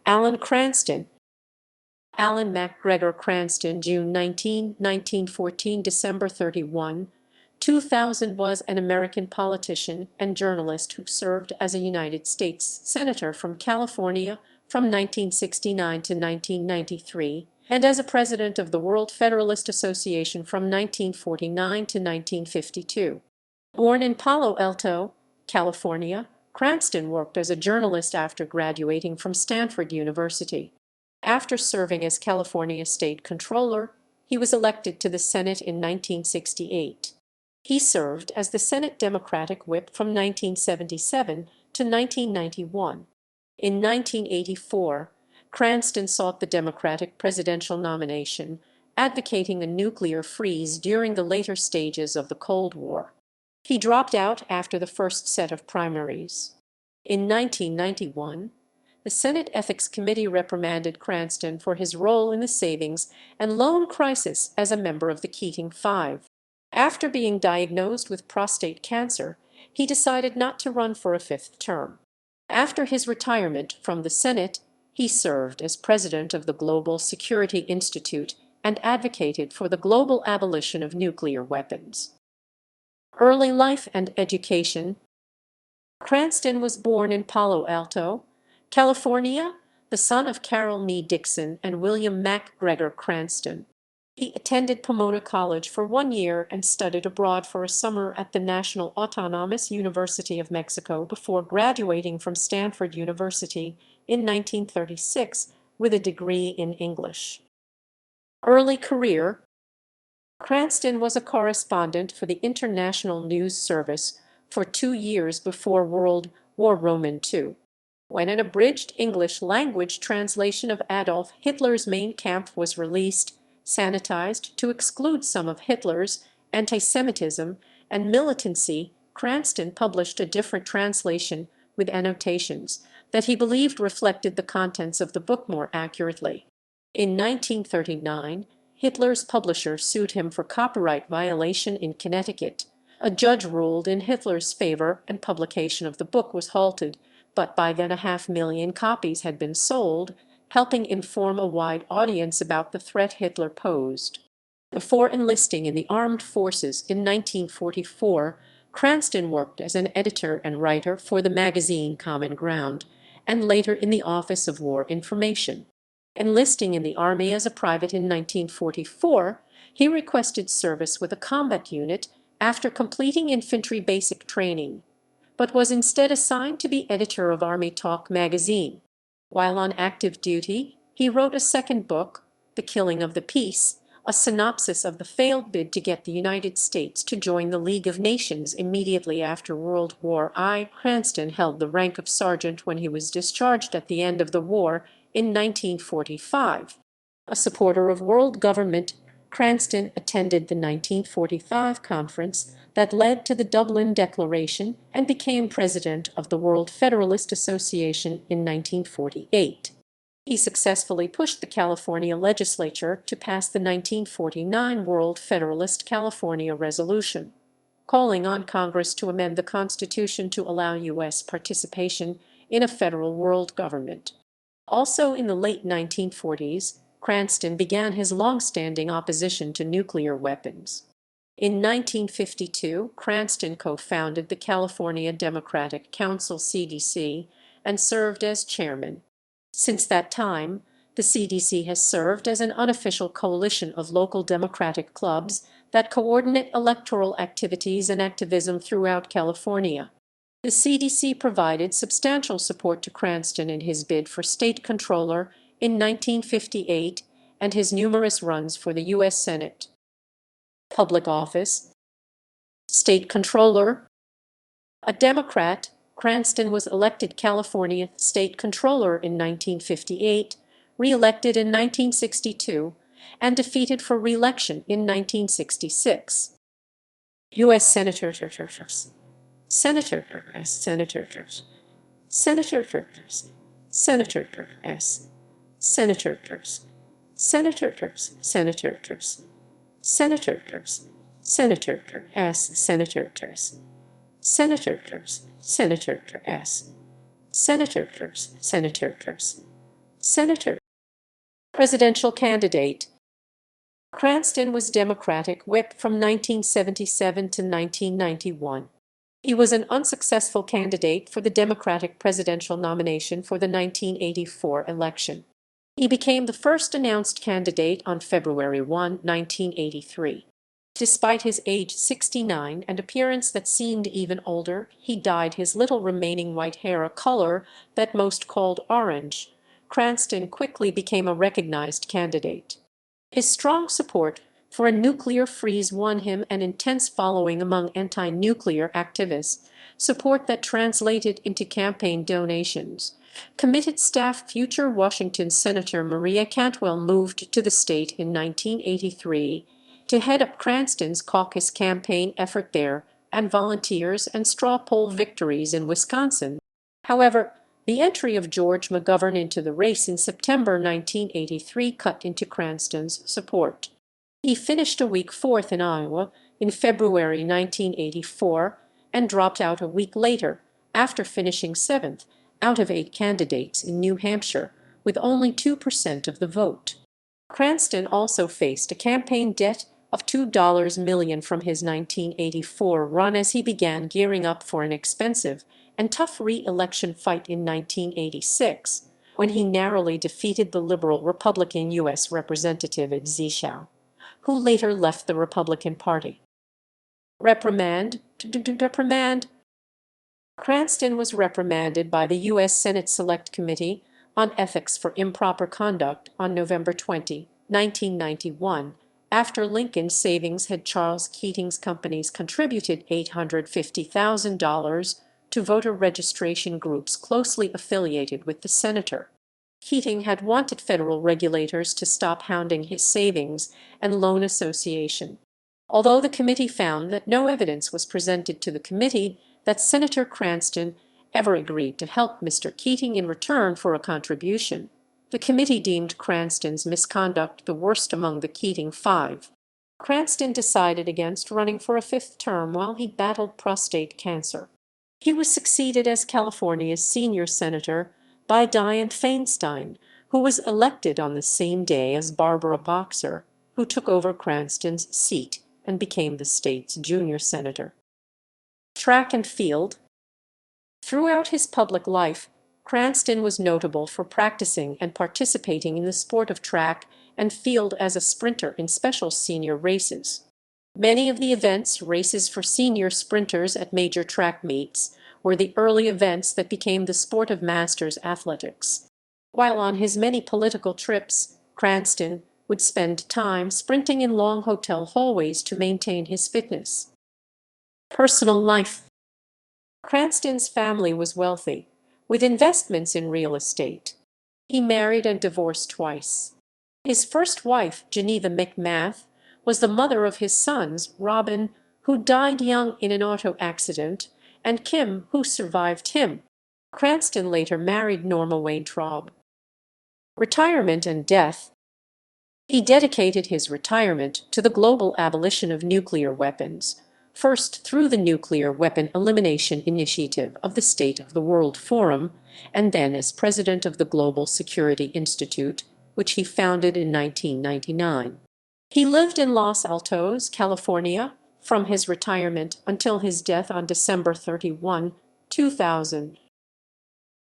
Alan Cranston. Alan MacGregor Cranston, June 19, 1914, December 31, 2000, was an American politician and journalist who served as a United States Senator from California from 1969 to 1993 and as a president of the World Federalist Association from 1949 to 1952. Born in Palo Alto, California, Cranston worked as a journalist after graduating from Stanford University. After serving as California State Controller, he was elected to the Senate in 1968. He served as the Senate Democratic Whip from 1977 to 1991. In 1984, Cranston sought the Democratic presidential nomination, advocating a nuclear freeze during the later stages of the Cold War. He dropped out after the first set of primaries. In 1991, the Senate Ethics Committee reprimanded Cranston for his role in the savings and loan crisis as a member of the Keating Five. After being diagnosed with prostate cancer, he decided not to run for a fifth term. After his retirement from the Senate, he served as president of the Global Security Institute and advocated for the global abolition of nuclear weapons. Early life and education. Cranston was born in Palo Alto, California, the son of Carol Me Dixon and William MacGregor Cranston. He attended Pomona College for 1 year and studied abroad for a summer at the National Autonomous University of Mexico before graduating from Stanford University in 1936 with a degree in English. Early career. Cranston was a correspondent for the International News Service for 2 years before World War II, when an abridged English-language translation of Adolf Hitler's Mein Kampf was released, sanitized to exclude some of Hitler's anti-Semitism and militancy. Cranston published a different translation with annotations that he believed reflected the contents of the book more accurately. In 1939, Hitler's publisher sued him for copyright violation in Connecticut. A judge ruled in Hitler's favor and publication of the book was halted, but by then 500,000 copies had been sold, helping inform a wide audience about the threat Hitler posed. Before enlisting in the armed forces in 1944, Cranston worked as an editor and writer for the magazine Common Ground, and later in the Office of War Information. Enlisting in the Army as a private in 1944, he requested service with a combat unit after completing infantry basic training, but was instead assigned to be editor of Army Talk magazine. While on active duty, he wrote a second book, The Killing of the Peace, a synopsis of the failed bid to get the United States to join the League of Nations immediately after World War I. Cranston held the rank of sergeant when he was discharged at the end of the war in 1945. A supporter of world government, Cranston attended the 1945 conference that led to the Dublin Declaration and became president of the World Federalist Association in 1948. He successfully pushed the California legislature to pass the 1949 World Federalist California Resolution, calling on Congress to amend the Constitution to allow U.S. participation in a federal world government. Also in the late 1940s, Cranston began his long-standing opposition to nuclear weapons. In 1952, Cranston co-founded the California Democratic Council (CDC) and served as chairman. Since that time, the CDC has served as an unofficial coalition of local Democratic clubs that coordinate electoral activities and activism throughout California. The CDC provided substantial support to Cranston in his bid for state controller in 1958 and his numerous runs for the U.S. Senate. Public office. State controller. A Democrat, Cranston was elected California State Controller in 1958, re-elected in 1962, and defeated for re-election in 1966. U.S. Senators, Senators, Senators, Senators, Senators, Senators, Senators, Senators, Senators, Senators, Senators, Senators, Senators, Senators, Senators, Senators, Senator. Presidential candidate. Cranston was Democratic whip from 1977 to 1991. He was an unsuccessful candidate for the Democratic presidential nomination for the 1984 election. He became the first announced candidate on February 1, 1983. Despite his age 69 and appearance that seemed even older, he dyed his little remaining white hair a color that most called orange. Cranston quickly became a recognized candidate. His strong support for a nuclear freeze won him an intense following among anti-nuclear activists, support that translated into campaign donations. Committed staff. Future Washington Senator Maria Cantwell moved to the state in 1983 to head up Cranston's caucus campaign effort there, and volunteers and straw poll victories in Wisconsin. However, the entry of George McGovern into the race in September 1983 cut into Cranston's support. He finished a weak fourth in Iowa in February 1984 and dropped out a week later, after finishing seventh out of 8 candidates in New Hampshire, with only 2% of the vote. Cranston also faced a campaign debt of $2 million from his 1984 run as he began gearing up for an expensive and tough re-election fight in 1986, when he narrowly defeated the liberal Republican U.S. Representative Ed Zischow, who later left the Republican Party. Reprimand. Cranston was reprimanded by the U.S. Senate Select Committee on Ethics for improper conduct on November 20, 1991, after Lincoln Savings had Charles Keating's companies contributed $850,000 to voter registration groups closely affiliated with the senator. Keating had wanted federal regulators to stop hounding his savings and loan association. Although the committee found that no evidence was presented to the committee that Senator Cranston ever agreed to help Mr. Keating in return for a contribution, the committee deemed Cranston's misconduct the worst among the Keating Five. Cranston decided against running for a 5th term while he battled prostate cancer. He was succeeded as California's senior senator by Dianne Feinstein, who was elected on the same day as Barbara Boxer, who took over Cranston's seat and became the state's junior senator. Track and field. Throughout his public life, Cranston was notable for practicing and participating in the sport of track and field as a sprinter in special senior races. Many of the events, races for senior sprinters at major track meets, were the early events that became the sport of masters athletics. While on his many political trips, Cranston would spend time sprinting in long hotel hallways to maintain his fitness. Personal life. Cranston's family was wealthy, with investments in real estate. He married and divorced twice. His first wife, Geneva McMath, was the mother of his sons, Robin, who died young in an auto accident, and Kim, who survived him. Cranston later married Norma Weintraub. Retirement and death. He dedicated his retirement to the global abolition of nuclear weapons, first through the Nuclear Weapon Elimination Initiative of the State of the World Forum, and then as president of the Global Security Institute, which he founded in 1999. He lived in Los Altos, California, from his retirement until his death on December 31, 2000.